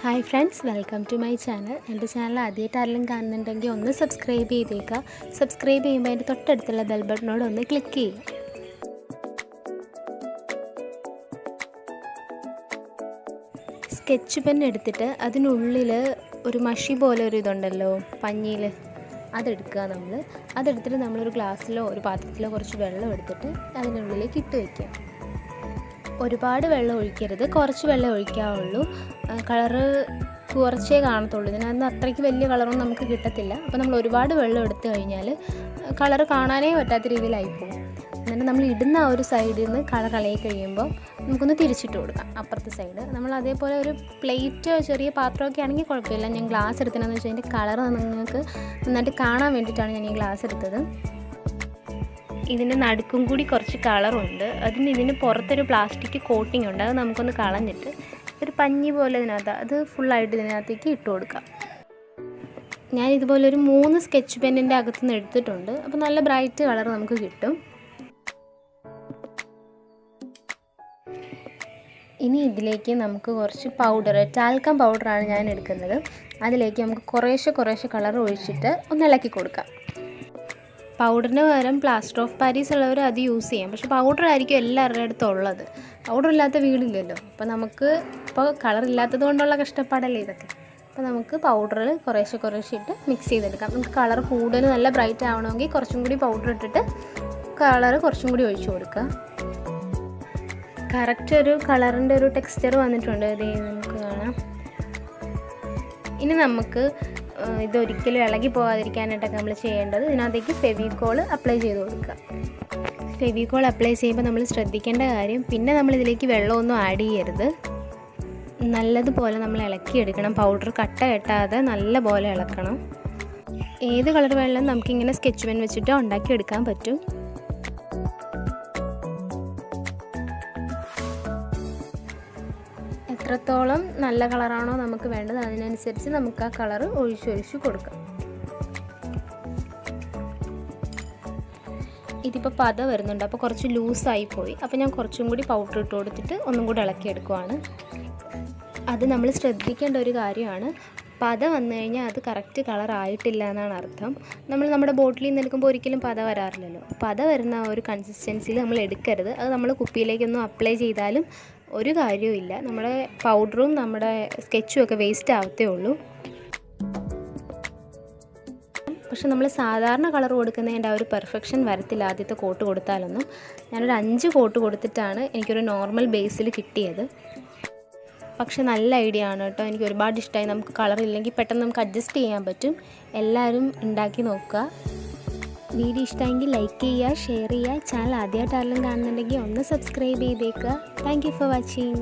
Hi friends, welcome to my channel. എൻ്റെ channel ആദ്യമായിട്ട് ആരെങ്കിലും കാണുന്നുണ്ടെങ്കിൽ ഒന്ന് സബ്സ്ക്രൈബ് ചെയ്തേക്കുക. സബ്സ്ക്രൈബ് ചെയ്യുമ്പോൾ അതിൻ്റെ തൊട്ടടുത്തുള്ള ബെൽ ബട്ടനോട് ഒന്ന് ക്ലിക്ക് ചെയ്യുക. സ്കെച്ച് പെൻ എടുത്തിട്ട് അതിനുള്ളിൽ ഒരു മഷി പോലെ ഒരു ഇതുണ്ടല്ലോ, പഞ്ഞിയിൽ, അതെടുക്കുക. അതെടുത്തിട്ട് നമ്മളൊരു ഗ്ലാസ്സിലോ ഒരു പാത്രത്തിലോ കുറച്ച് വെള്ളം എടുത്തിട്ട് അതിനുള്ളിലേക്ക് ഇട്ട് വയ്ക്കുക. ഒരുപാട് വെള്ളം ഒഴിക്കരുത്, കുറച്ച് വെള്ളം ഒഴിക്കാവുള്ളൂ. കളറ് കുറച്ചേ കാണത്തുള്ളൂ. ഇതിനകത്ത് അത്രയ്ക്ക് വലിയ കളറൊന്നും നമുക്ക് കിട്ടത്തില്ല. അപ്പോൾ നമ്മൾ ഒരുപാട് വെള്ളം എടുത്തു കഴിഞ്ഞാൽ കളറ് കാണാനേ പറ്റാത്ത രീതിയിലായിപ്പോകും. എന്നിട്ട് നമ്മൾ ഇടുന്ന ആ ഒരു സൈഡിൽ നിന്ന് കളർ ഇളകി കഴിയുമ്പോൾ നമുക്കൊന്ന് തിരിച്ചിട്ട് കൊടുക്കാം അപ്പുറത്തെ സൈഡ്. നമ്മൾ അതേപോലെ ഒരു പ്ലേറ്റ്, ചെറിയ പാത്രമൊക്കെ ആണെങ്കിൽ കുഴപ്പമില്ല. ഞാൻ ഗ്ലാസ് എടുത്തതെന്ന് വെച്ചാൽ അതിൻ്റെ കളർ നിങ്ങൾക്ക് നന്നായിട്ട് കാണാൻ വേണ്ടിയിട്ടാണ് ഞാൻ ഈ ഗ്ലാസ് എടുത്തത്. ഇതിൻ്റെ നടുക്കും കൂടി കുറച്ച് കളറുണ്ട്. ഇതിന് പുറത്തൊരു പ്ലാസ്റ്റിക് കോട്ടിംഗ് ഉണ്ട്. അത് നമുക്കൊന്ന് കളഞ്ഞിട്ട് ഒരു പഞ്ഞി പോലെ അത് ഫുള്ളായിട്ട് ഇതിനകത്തേക്ക് ഇട്ട് കൊടുക്കാം. ഞാൻ ഇതുപോലെ ഒരു 3 സ്കെച്ച് പെന്നിൻ്റെ അകത്തുനിന്ന് എടുത്തിട്ടുണ്ട്. അപ്പോൾ നല്ല ബ്രൈറ്റ് കളർ നമുക്ക് കിട്ടും. ഇനി ഇതിലേക്ക് നമുക്ക് കുറച്ച് പൗഡർ, ടാൽക്കം പൗഡറാണ് ഞാൻ എടുക്കുന്നത്. അതിലേക്ക് നമുക്ക് കുറേശ്ശെ കളർ ഒഴിച്ചിട്ട് ഒന്ന് ഇളക്കി കൊടുക്കാം. പൗഡറിന് പകരം പ്ലാസ്റ്റർ ഓഫ് പാരീസ് ഉള്ളവർ അത് യൂസ് ചെയ്യാം. പക്ഷേ പൗഡർ ആയിരിക്കും എല്ലാവരുടെ അടുത്തും ഉള്ളത്. പൗഡർ ഇല്ലാത്ത വീടില്ലല്ലോ. അപ്പോൾ നമുക്ക് ഇപ്പോൾ കളറില്ലാത്തത് കൊണ്ടുള്ള കഷ്ടപ്പാടല്ലേ ഇതൊക്കെ. അപ്പോൾ നമുക്ക് പൗഡർ കുറേശ്ശെ ഇട്ട് മിക്സ് ചെയ്തെടുക്കാം. നമുക്ക് കളർ കൂടുതൽ നല്ല ബ്രൈറ്റ് ആവണമെങ്കിൽ കുറച്ചും കൂടി പൗഡർ ഇട്ടിട്ട് കളർ കുറച്ചും കൂടി ഒഴിച്ചു കൊടുക്കുക. കറക്റ്റ് ഒരു കളറിൻ്റെ ഒരു ടെക്സ്ചർ വന്നിട്ടുണ്ട്. ഇത് നമുക്ക് കാണാം. ഇനി നമുക്ക് ഇതൊരിക്കലും ഇളകി പോകാതിരിക്കാനായിട്ടൊക്കെ നമ്മൾ ചെയ്യേണ്ടത്, ഇതിനകത്തേക്ക് ഫെവിക്കോൾ അപ്ലൈ ചെയ്ത് കൊടുക്കുക. ഫെവിക്കോൾ അപ്ലൈ ചെയ്യുമ്പോൾ നമ്മൾ ശ്രദ്ധിക്കേണ്ട കാര്യം, പിന്നെ നമ്മളിതിലേക്ക് വെള്ളമൊന്നും ആഡ് ചെയ്യരുത്. നല്ലതുപോലെ നമ്മൾ ഇളക്കിയെടുക്കണം. പൗഡർ കട്ട കെട്ടാതെ നല്ല പോലെ ഇളക്കണം. ഏത് കളർ വെള്ളം നമുക്കിങ്ങനെ സ്കെച്ച് പെൻ വെച്ചിട്ട് ഉണ്ടാക്കിയെടുക്കാൻ പറ്റും. എത്രത്തോളം നല്ല കളറാണോ നമുക്ക് വേണ്ടത് അതിനനുസരിച്ച് നമുക്ക് ആ കളർ ഒഴിച്ചു കൊടുക്കാം. ഇതിപ്പോൾ പത വരുന്നുണ്ട്, അപ്പോൾ കുറച്ച് ലൂസായിപ്പോയി. അപ്പോൾ ഞാൻ കുറച്ചും കൂടി പൗഡർ ഇട്ട് കൊടുത്തിട്ട് ഒന്നും കൂടി ഇളക്കിയെടുക്കുവാണ്. അത് നമ്മൾ ശ്രദ്ധിക്കേണ്ട ഒരു കാര്യമാണ്. പത വന്നു കഴിഞ്ഞാൽ അത് കറക്റ്റ് കളർ ആയിട്ടില്ല എന്നാണ് അർത്ഥം. നമ്മുടെ ബോട്ടിലിൽ നിന്ന് എടുക്കുമ്പോൾ ഒരിക്കലും പത വരാറില്ലല്ലോ. പത വരുന്ന ആ ഒരു കൺസിസ്റ്റൻസിയിൽ നമ്മൾ എടുക്കരുത്. അത് നമ്മൾ കുപ്പിയിലേക്കൊന്നും അപ്ലൈ ചെയ്താലും ഒരു കാര്യവുമില്ല. നമ്മുടെ പൗഡറും നമ്മുടെ സ്കെച്ചും ഒക്കെ വേസ്റ്റ് ആവത്തേ ഉള്ളൂ. പക്ഷെ നമ്മൾ സാധാരണ കളർ കൊടുക്കുന്നതിൻ്റെ ആ ഒരു പെർഫെക്ഷൻ വരത്തില്ല ആദ്യത്തെ കോട്ട് കൊടുത്താലൊന്നും. ഞാനൊരു 5 കോട്ട് കൊടുത്തിട്ടാണ് എനിക്കൊരു നോർമൽ ബേസിൽ കിട്ടിയത്. പക്ഷെ നല്ല ഐഡിയ ആണ് കേട്ടോ. എനിക്ക് ഒരുപാട് ഇഷ്ടമായി. നമുക്ക് കളർ ഇല്ലെങ്കിൽ പെട്ടെന്ന് നമുക്ക് അഡ്ജസ്റ്റ് ചെയ്യാൻ പറ്റും. എല്ലാവരും ഉണ്ടാക്കി നോക്കുക. വീഡിയോ ഇഷ്ടമെങ്കിൽ ലൈക്ക് ചെയ്യുക, ഷെയർ ചെയ്യുക. ചാനൽ ആദ്യമായിട്ട് ആരെങ്കിലും കാണുന്നുണ്ടെങ്കിൽ ഒന്ന് സബ്സ്ക്രൈബ് ചെയ്തേക്കുക. Thank you for watching.